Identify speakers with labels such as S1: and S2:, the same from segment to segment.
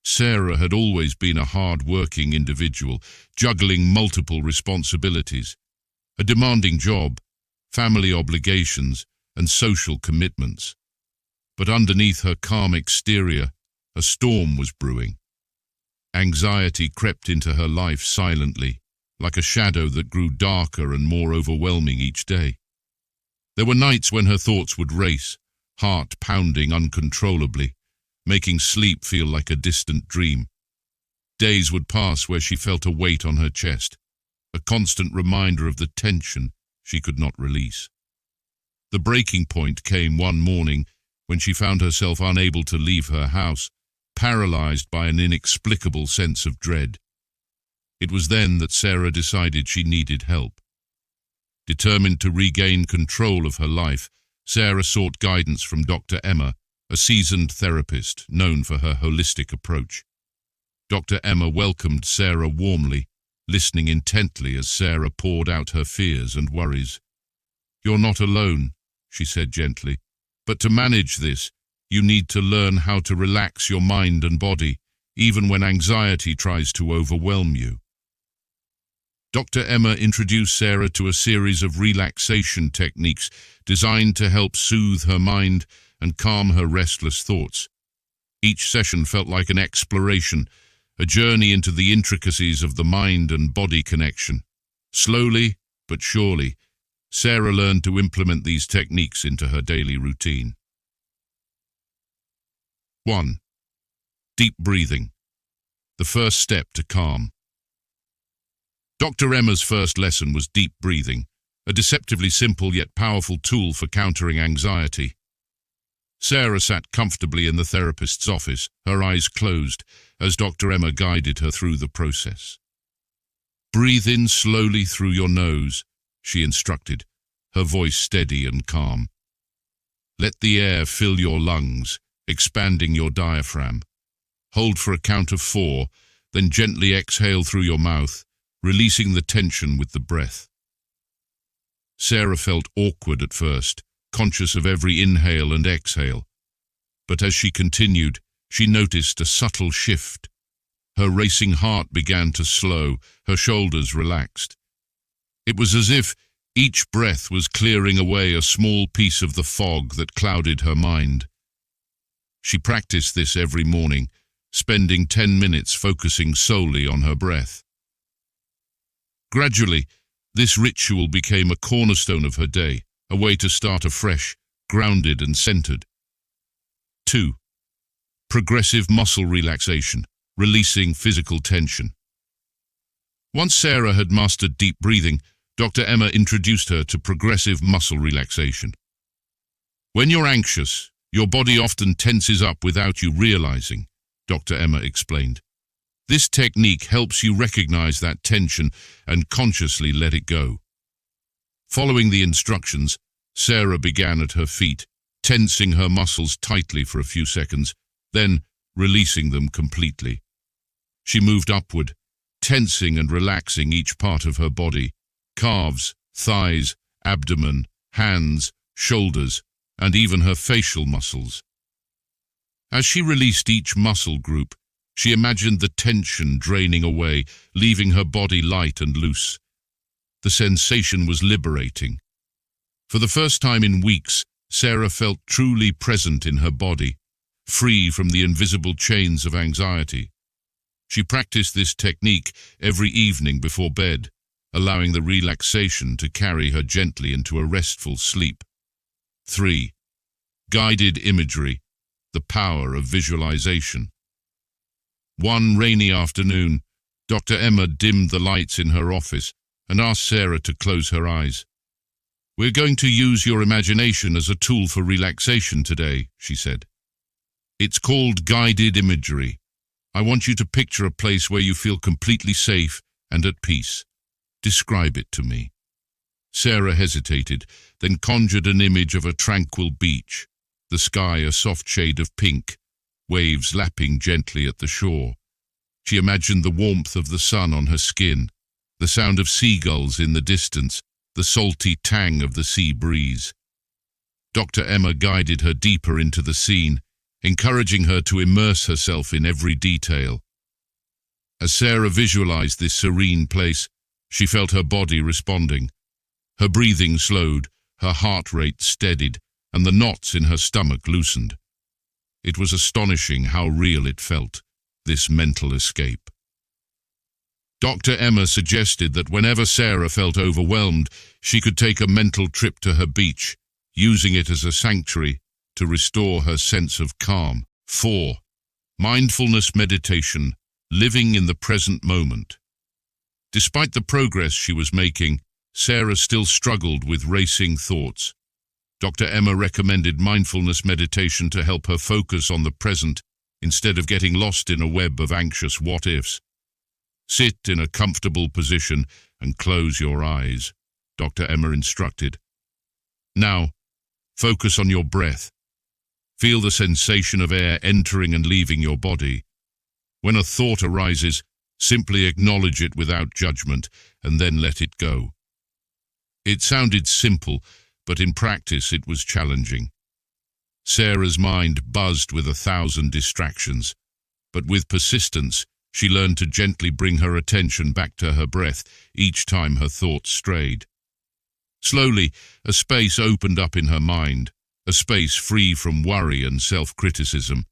S1: Sarah had always been a hard-working individual, juggling multiple responsibilities, a demanding job, family obligations, and social commitments. But underneath her calm exterior, a storm was brewing. Anxiety crept into her life silently, like a shadow that grew darker and more overwhelming each day. There were nights when her thoughts would race, heart pounding uncontrollably, making sleep feel like a distant dream. Days would pass where she felt a weight on her chest, a constant reminder of the tension she could not release. The breaking point came one morning when she found herself unable to leave her house, paralyzed by an inexplicable sense of dread. It was then that Sarah decided she needed help. Determined to regain control of her life, Sarah sought guidance from Dr. Emma, a seasoned therapist known for her holistic approach. Dr. Emma welcomed Sarah warmly, listening intently as Sarah poured out her fears and worries. "You're not alone," she said gently, "but to manage this, you need to learn how to relax your mind and body, even when anxiety tries to overwhelm you." Dr. Emma introduced Sarah to a series of relaxation techniques designed to help soothe her mind and calm her restless thoughts. Each session felt like an exploration, a journey into the intricacies of the mind and body connection. Slowly, but surely, Sarah learned to implement these techniques into her daily routine. 1. Deep breathing. The first step to calm. Dr. Emma's first lesson was deep breathing, a deceptively simple yet powerful tool for countering anxiety. Sarah sat comfortably in the therapist's office, her eyes closed, as Dr. Emma guided her through the process. "Breathe in slowly through your nose," she instructed, her voice steady and calm. "Let the air fill your lungs, expanding your diaphragm. Hold for a count of 4, then gently exhale through your mouth, releasing the tension with the breath." Sarah felt awkward at first, conscious of every inhale and exhale. But as she continued, she noticed a subtle shift. Her racing heart began to slow, her shoulders relaxed. It was as if each breath was clearing away a small piece of the fog that clouded her mind. She practiced this every morning, spending 10 minutes focusing solely on her breath. Gradually, this ritual became a cornerstone of her day, a way to start afresh, grounded and centered. 2. Progressive muscle relaxation, releasing physical tension. Once Sarah had mastered deep breathing, Dr. Emma introduced her to progressive muscle relaxation. "When you're anxious, your body often tenses up without you realizing," Dr. Emma explained. "This technique helps you recognize that tension and consciously let it go." Following the instructions, Sarah began at her feet, tensing her muscles tightly for a few seconds, then releasing them completely. She moved upward, tensing and relaxing each part of her body: calves, thighs, abdomen, hands, shoulders, and even her facial muscles. As she released each muscle group, she imagined the tension draining away, leaving her body light and loose. The sensation was liberating. For the first time in weeks, Sarah felt truly present in her body, free from the invisible chains of anxiety. She practiced this technique every evening before bed, allowing the relaxation to carry her gently into a restful sleep. 3. Guided imagery, the power of visualization. One rainy afternoon, Dr. Emma dimmed the lights in her office and asked Sarah to close her eyes. "We're going to use your imagination as a tool for relaxation today," she said. "It's called guided imagery. I want you to picture a place where you feel completely safe and at peace. Describe it to me." Sarah hesitated, then conjured an image of a tranquil beach, the sky a soft shade of pink, waves lapping gently at the shore. She imagined the warmth of the sun on her skin, the sound of seagulls in the distance, the salty tang of the sea breeze. Dr. Emma guided her deeper into the scene, encouraging her to immerse herself in every detail. As Sarah visualized this serene place, she felt her body responding. Her breathing slowed, her heart rate steadied, and the knots in her stomach loosened. It was astonishing how real it felt, this mental escape. Dr. Emma suggested that whenever Sarah felt overwhelmed, she could take a mental trip to her beach, using it as a sanctuary to restore her sense of calm. 4. Mindfulness meditation, living in the present moment. Despite the progress she was making, Sarah still struggled with racing thoughts. Dr. Emma recommended mindfulness meditation to help her focus on the present instead of getting lost in a web of anxious what-ifs. Sit in a comfortable position and close your eyes, Dr. Emma instructed. Now, focus on your breath. Feel the sensation of air entering and leaving your body. When a thought arises, simply acknowledge it without judgment and then let it go. It sounded simple, but in practice it was challenging. Sarah's mind buzzed with 1,000 distractions, but with persistence, she learned to gently bring her attention back to her breath each time her thoughts strayed. Slowly, a space opened up in her mind, a space free from worry and self-criticism.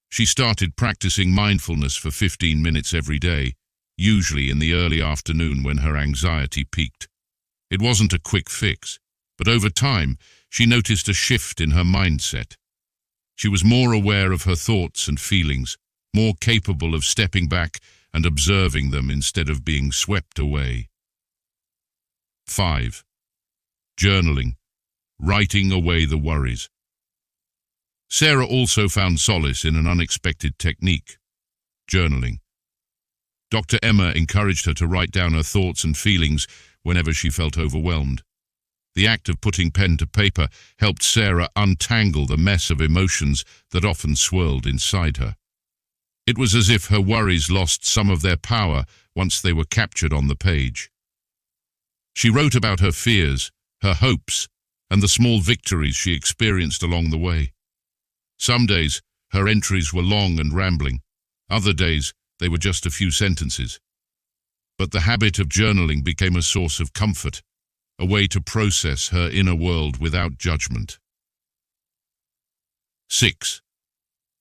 S1: She started practicing mindfulness for 15 minutes every day, usually in the early afternoon when her anxiety peaked. It wasn't a quick fix, but over time, she noticed a shift in her mindset. She was more aware of her thoughts and feelings, more capable of stepping back and observing them instead of being swept away. 5. Journaling, writing away the worries. Sarah also found solace in an unexpected technique, journaling. Dr. Emma encouraged her to write down her thoughts and feelings whenever she felt overwhelmed. The act of putting pen to paper helped Sarah untangle the mess of emotions that often swirled inside her. It was as if her worries lost some of their power once they were captured on the page. She wrote about her fears, her hopes, and the small victories she experienced along the way. Some days, her entries were long and rambling. Other days, they were just a few sentences. But the habit of journaling became a source of comfort, a way to process her inner world without judgment. 6.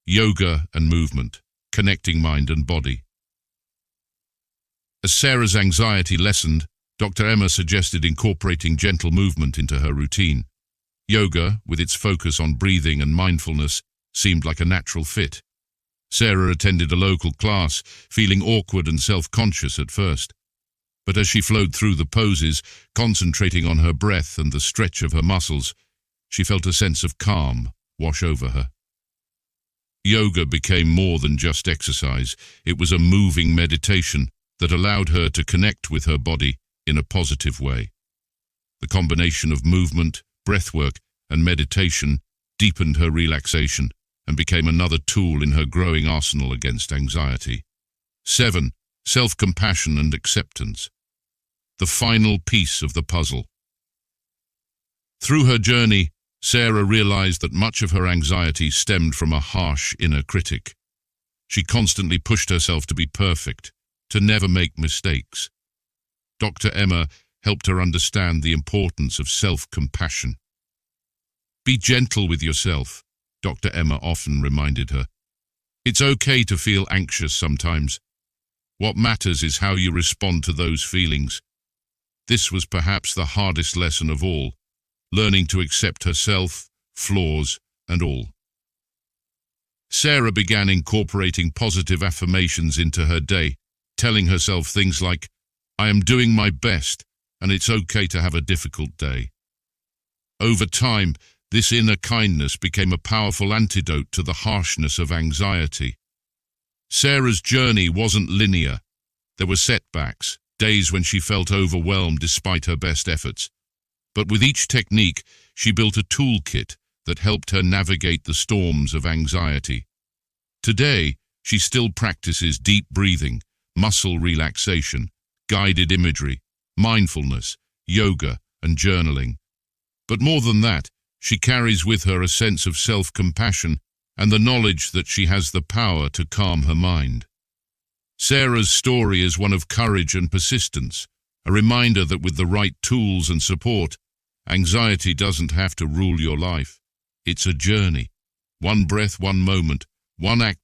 S1: Yoga and movement, connecting mind and body. As Sarah's anxiety lessened, Dr. Emma suggested incorporating gentle movement into her routine. Yoga, with its focus on breathing and mindfulness, seemed like a natural fit. Sarah attended a local class, feeling awkward and self-conscious at first. But as she flowed through the poses, concentrating on her breath and the stretch of her muscles, she felt a sense of calm wash over her. Yoga became more than just exercise. It was a moving meditation that allowed her to connect with her body in a positive way. The combination of movement, breathwork, and meditation deepened her relaxation and became another tool in her growing arsenal against anxiety. 7. Self-compassion and acceptance. The final piece of the puzzle. Through her journey, Sarah realized that much of her anxiety stemmed from a harsh inner critic. She constantly pushed herself to be perfect, to never make mistakes. Dr. Emma helped her understand the importance of self-compassion. Be gentle with yourself, Dr. Emma often reminded her. It's okay to feel anxious sometimes. What matters is how you respond to those feelings. This was perhaps the hardest lesson of all, learning to accept herself, flaws, and all. Sarah began incorporating positive affirmations into her day, telling herself things like, "I am doing my best, and it's okay to have a difficult day." Over time, this inner kindness became a powerful antidote to the harshness of anxiety. Sarah's journey wasn't linear. There were setbacks, days when she felt overwhelmed despite her best efforts. But with each technique, she built a toolkit that helped her navigate the storms of anxiety. Today, she still practices deep breathing, muscle relaxation, guided imagery, mindfulness, yoga, and journaling. But more than that, she carries with her a sense of self-compassion and the knowledge that she has the power to calm her mind. Sarah's story is one of courage and persistence, a reminder that with the right tools and support, anxiety doesn't have to rule your life. It's a journey. One breath, one moment, one act